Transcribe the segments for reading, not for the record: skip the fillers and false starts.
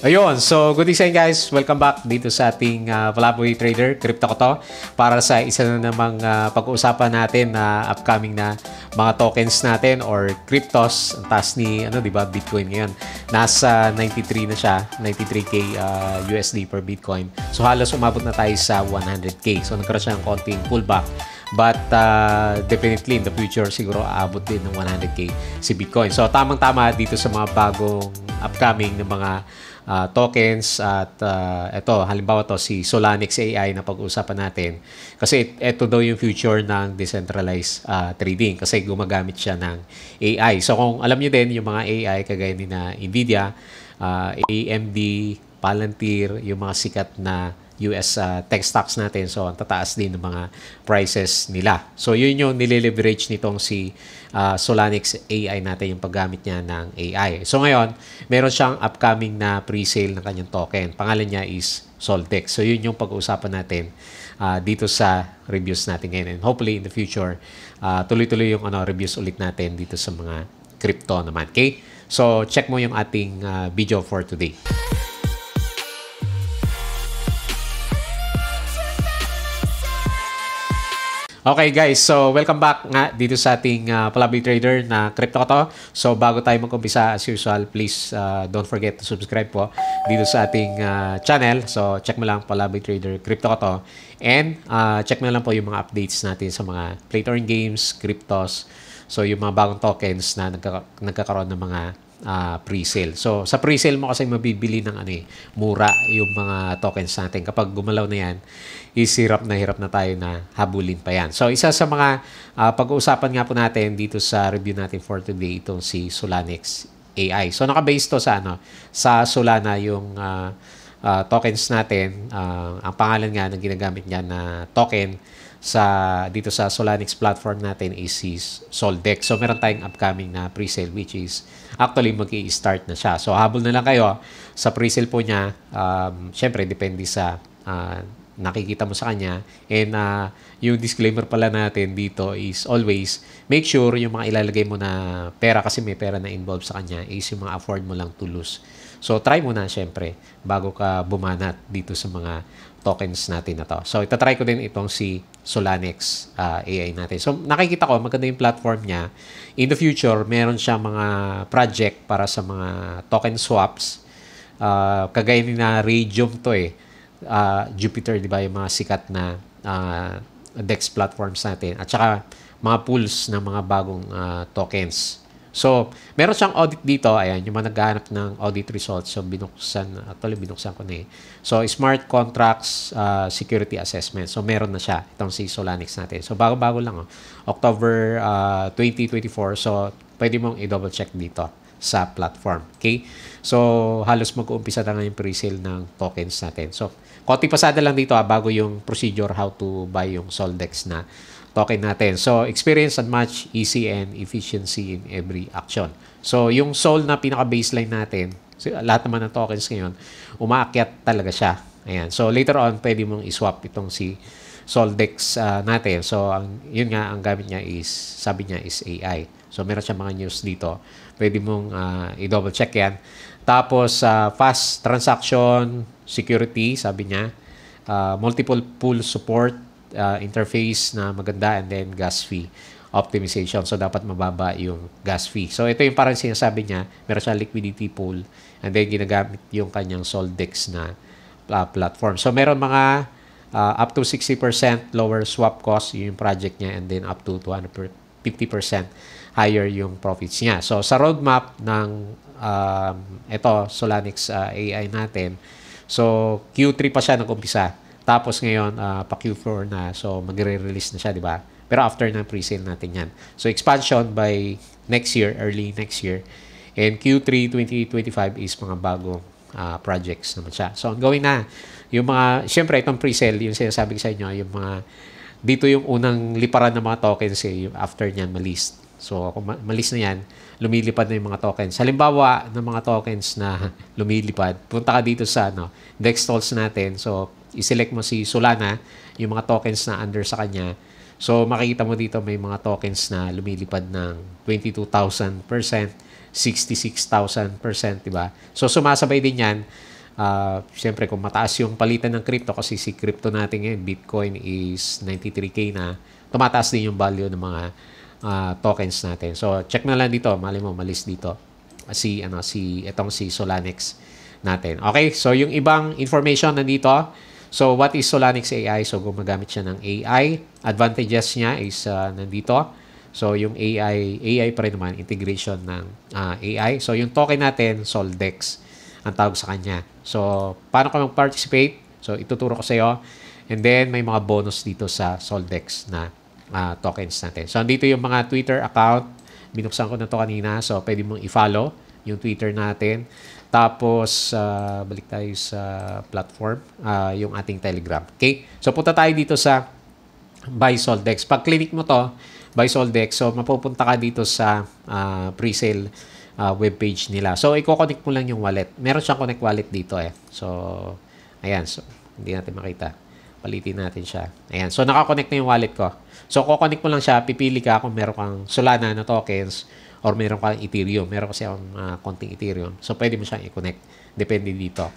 Ayun, so good evening guys. Welcome back dito sa ating Palaboy Trader, Crypto ko to, para sa isa na namang pag-uusapan natin na upcoming na mga tokens natin or cryptos. Ang taas ni di ba, Bitcoin ngayon. Nasa 93 na siya, 93k USD per Bitcoin. So halos umabot na tayo sa 100k. So nagkaroon siya ng konting pullback. But definitely in the future siguro aabot din ng 100k si Bitcoin. So tamang-tama dito sa mga bagong upcoming na mga tokens at ito halimbawa to si Solanix AI na pag-uusapan natin kasi ito daw yung future ng decentralized trading kasi gumagamit siya ng AI. So kung alam niyo din yung mga AI kagaya ni na Nvidia, AMD, Palantir, yung mga sikat na US tech stocks natin. So, ang tataas din ng mga prices nila. So, yun yung nilileverage nitong si Solanix AI natin, yung paggamit niya ng AI. So, ngayon, meron siyang upcoming na pre-sale ng kanyang token. Pangalan niya is Soldex. So, yun yung pag-uusapan natin dito sa reviews natin ngayon. And hopefully, in the future, tuloy-tuloy yung reviews ulit natin dito sa mga crypto naman. Okay? So, check mo yung ating video for today. Okay guys, so welcome back nga dito sa ating Palaboy Trader na crypto ko to. So bago tayo mag-umpisa as usual, please don't forget to subscribe po dito sa ating channel. So check mo lang Palaboy Trader crypto ko to. And check mo lang po yung mga updates natin sa mga play to earn games, cryptos. So yung mga bagong tokens na nagkakaroon ng mga pre-sale. So sa pre-sale mo kasi mabibili ng mura yung mga tokens natin. Kapag gumalaw na yan, hirap na tayo na habulin pa yan. So isa sa mga pag-uusapan nga po natin dito sa review natin for today, itong si Solanix AI. So naka-base to sa sa Solana yung tokens natin. Ang pangalan nga ng ginagamit niya na token dito sa Solanix platform natin is Soldex. So meron tayong upcoming na pre-sale which is actually mag-i-start na siya. So habol na lang kayo sa pre-sale po niya. Syempre depende sa nakikita mo sa kanya. And yung disclaimer pala natin dito is always make sure yung mga ilalagay mo na pera, kasi may pera na involved sa kanya, is yung mga afford mo lang to lose. So try mo na syempre bago ka bumanat dito sa mga tokens natin na to. So itatry ko din itong si Solanix AI natin. So nakikita ko maganda yung platform niya. In the future, meron siya mga project para sa mga token swaps. Kagaya ni na Radium to Jupiter, di ba, yung mga sikat na DEX platforms natin. At saka mga pools ng mga bagong tokens. So, meron siyang audit dito. Ayan, yung mga naghahanap ng audit results. So, binuksan ko na So, smart contracts security assessment. So, meron na siya. Itong si Solanix natin. So, bago-bago lang. October 2024. So, pwede mong i-double check dito sa platform. Okay? So, halos mag-uumpisa na nga yung pre-sale ng tokens natin. So, konti pasada lang dito bago yung procedure how to buy yung Soldex na token natin. So, experience and match, easy and efficiency in every action. So, yung Sol na pinaka-baseline natin, so, lahat naman ng tokens ngayon, umaakyat talaga siya. Ayan. So, later on, pwede mong iswap itong si Soldex natin. So, yun nga, ang gamit niya is, sabi niya is AI. So, meron siya mga news dito. Pwede mong i-double check yan. Tapos, fast transaction security, sabi niya. Multiple pool support, interface na maganda, and then gas fee optimization. So, dapat mababa yung gas fee. So, ito yung parang sinasabi niya. Meron siya liquidity pool, and then ginagamit yung kanyang Soldex na platform. So, meron mga up to 60% lower swap cost yung project niya, and then up to 250% higher yung profits niya. So, sa roadmap ng ito, Solanix AI natin, so, Q3 pa siya nag-umpisa. Tapos ngayon, pa Q4 na. So, magre-release na siya, di ba? Pero after ng pre-sale natin yan. So, expansion by next year, early next year. And Q3 2025 is mga bagong projects naman siya. So, ongoing na. Yung mga, syempre, itong pre-sale, yung sinasabi ko sa inyo, yung mga, dito yung unang liparan ng mga tokens yung after nyan malist. So, kung malist na yan, lumilipad na yung mga tokens. Halimbawa, ng mga tokens na lumilipad, punta ka dito sa DEX tools natin. So, i-select mo si Solana, yung mga tokens na under sa kanya. So, makikita mo dito may mga tokens na lumilipad ng 22,000%, 66,000%, diba? So, sumasabay din yan Siyempre, kung mataas yung palitan ng crypto, kasi si crypto natin ngayon, Bitcoin is 93K na, tumataas din yung value ng mga tokens natin. So, check na lang dito. Mali mo, malis dito. Itong si Solanix natin. Okay, so yung ibang information nandito. So, what is Solanix AI? So, gumagamit siya ng AI. Advantages niya is nandito. So, yung AI pa rin naman, integration ng AI. So, yung token natin, Soldex, ang tawag sa kanya. So, paano ka mag-participate? So, ituturo ko sa iyo. And then, may mga bonus dito sa Soldex na tokens natin. So, andito yung mga Twitter account. Binuksan ko na to kanina. So, pwede mong i-follow yung Twitter natin. Tapos, balik tayo sa platform, yung ating Telegram. Okay? So, punta tayo dito sa Buy Soldex. Pag click mo to, Buy Soldex, so mapupunta ka dito sa pre-sale webpage nila. So, i-connect mo lang yung wallet. Meron siyang connect wallet dito eh. So, ayan. So, hindi natin makita. Palitin natin siya. Ayan. So, nakakonect na yung wallet ko. So, kukonek mo lang siya. Pipili ka kung meron kang Solana na tokens or meron kang Ethereum. Meron kasi akong konting Ethereum. So, pwede mo siyang i-connect. Depende dito.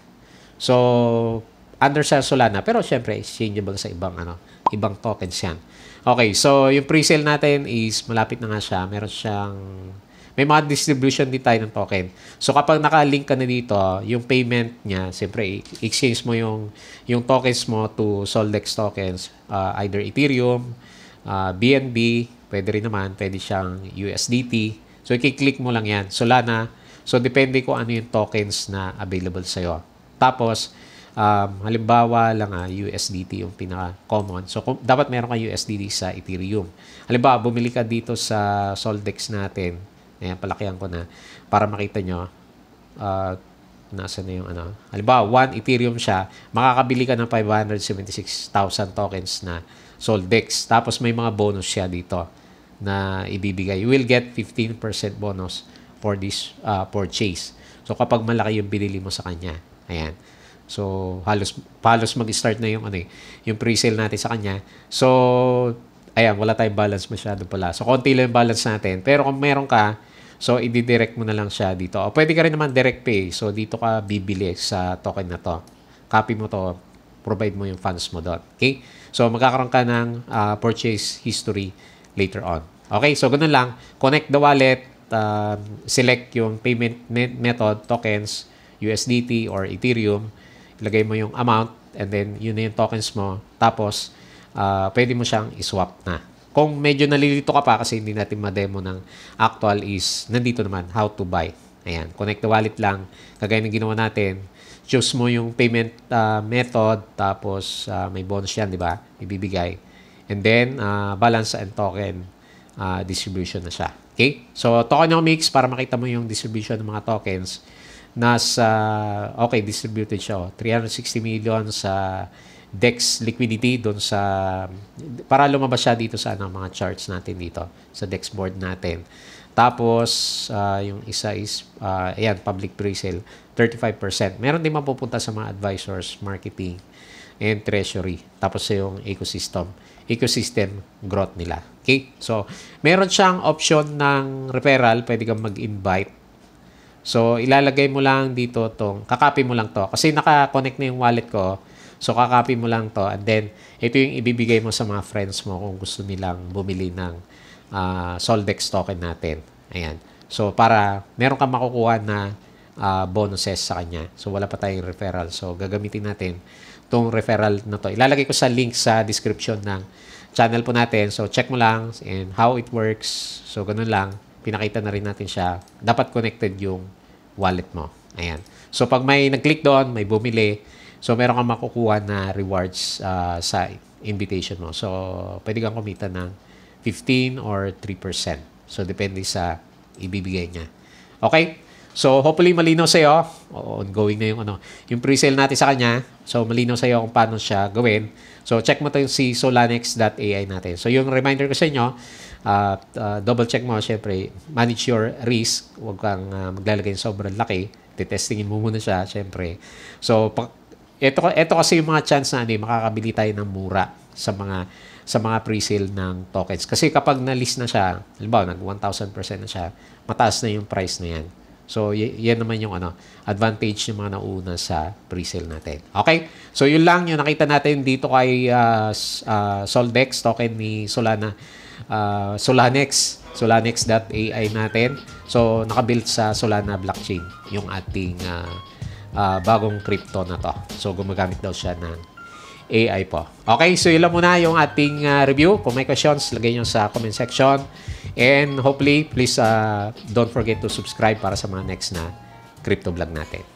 So, under sa Solana. Pero, syempre, exchangeable sa ibang tokens yan. Okay. So, yung pre-sale natin is malapit na nga siya. Meron siyang may mga distribution din tayo ng token. So, kapag naka-link ka na dito, yung payment niya, siyempre, exchange mo yung tokens mo to Soldex tokens, either Ethereum, BNB, pwede rin naman, pwede siyang USDT. So, i-click mo lang yan. Solana. So, depende kung ano yung tokens na available sa'yo. Tapos, halimbawa lang USDT yung pinaka-common. So, dapat meron ka USDT sa Ethereum. Halimbawa, bumili ka dito sa Soldex natin. Ayan, palakihan ko na para makita nyo. Nasa na yung halimbawa, 1 Ethereum siya, makakabili ka ng 576,000 tokens na Soldex. Tapos may mga bonus siya dito na ibibigay. You will get 15% bonus for this purchase. So, kapag malaki yung binili mo sa kanya. Ayan. So, halos mag-start na yung pre-sale natin sa kanya. So, ayan, wala tayong balance masyado pala. So, konti lang yung balance natin. Pero kung meron ka, so, i-direct mo na lang siya dito. O, pwede ka rin naman direct pay. So, dito ka bibili sa token na to. Copy mo to. Provide mo yung funds mo doon. Okay? So, magkakaroon ka ng purchase history later on. Okay? So, ganun lang. Connect the wallet. Select yung payment method, tokens, USDT or Ethereum. Ilagay mo yung amount. And then, yun na yung tokens mo. Tapos, pwede mo siyang iswap na. Kung medyo nalilito ka pa kasi hindi natin ma-demo ng actual is nandito naman, how to buy. Ayan, connect the wallet lang. Kagaya ng ginawa natin, choose mo yung payment method, tapos may bonus yan, di ba? Ibibigay. And then, balance and token distribution na siya. Okay? So, tokenomics, para makita mo yung distribution ng mga tokens, distributed siya. 360 million sa DEX liquidity doon sa para lumabas siya dito sa mga charts natin dito sa DEX board natin. Tapos yung isa is ayan, public pre-sale 35%. Meron din mapupunta sa mga advisors, marketing and treasury. Tapos yung ecosystem growth nila. Okay? So, meron siyang option ng referral, pwede kang mag-invite. So, ilalagay mo lang dito kakopy mo lang to kasi naka-connect na yung wallet ko. So, kakopy mo lang to and then, ito yung ibibigay mo sa mga friends mo kung gusto nilang bumili ng Soldex token natin. Ayan. So, para meron kang makukuha na bonuses sa kanya. So, wala pa tayong referral. So, gagamitin natin itong referral na to. Ilalagay ko sa link sa description ng channel po natin. So, check mo lang and how it works. So, ganun lang. Pinakita na rin natin siya. Dapat connected yung wallet mo. Ayan. So, pag may nag-click doon, may bumili, so, meron kang makukuha na rewards sa invitation mo. So, pwede kang kumita ng 15 or 3%. So, depende sa ibibigay niya. Okay? So, hopefully malinaw sa'yo. Ongoing na yung pre-sale natin sa kanya. So, malinaw sa'yo kung paano siya gawin. So, check mo tayo si Solanix.ai natin. So, yung reminder ko sa inyo, double check mo, syempre, manage your risk. Huwag kang maglalagay ng sobrang laki. Testingin mo muna siya, syempre. So, ito kasi yung mga chance na makakabili tayo ng mura sa mga pre-sale ng tokens. Kasi kapag na-list na siya, halimbawa, nag 1,000% na siya, mataas na yung price na yan. So, yan naman yung advantage ng mga nauna sa pre-sale natin. Okay? So, yun lang yung nakita natin dito kay Soldex, token ni Solana. Solanex.ai natin. So, nakabuild sa Solana blockchain yung ating bagong crypto na to. So, gumagamit daw siya ng AI po. Okay, so yun lang muna yung ating review. Kung may questions, lagay nyo sa comment section. And hopefully, please don't forget to subscribe para sa mga next na crypto vlog natin.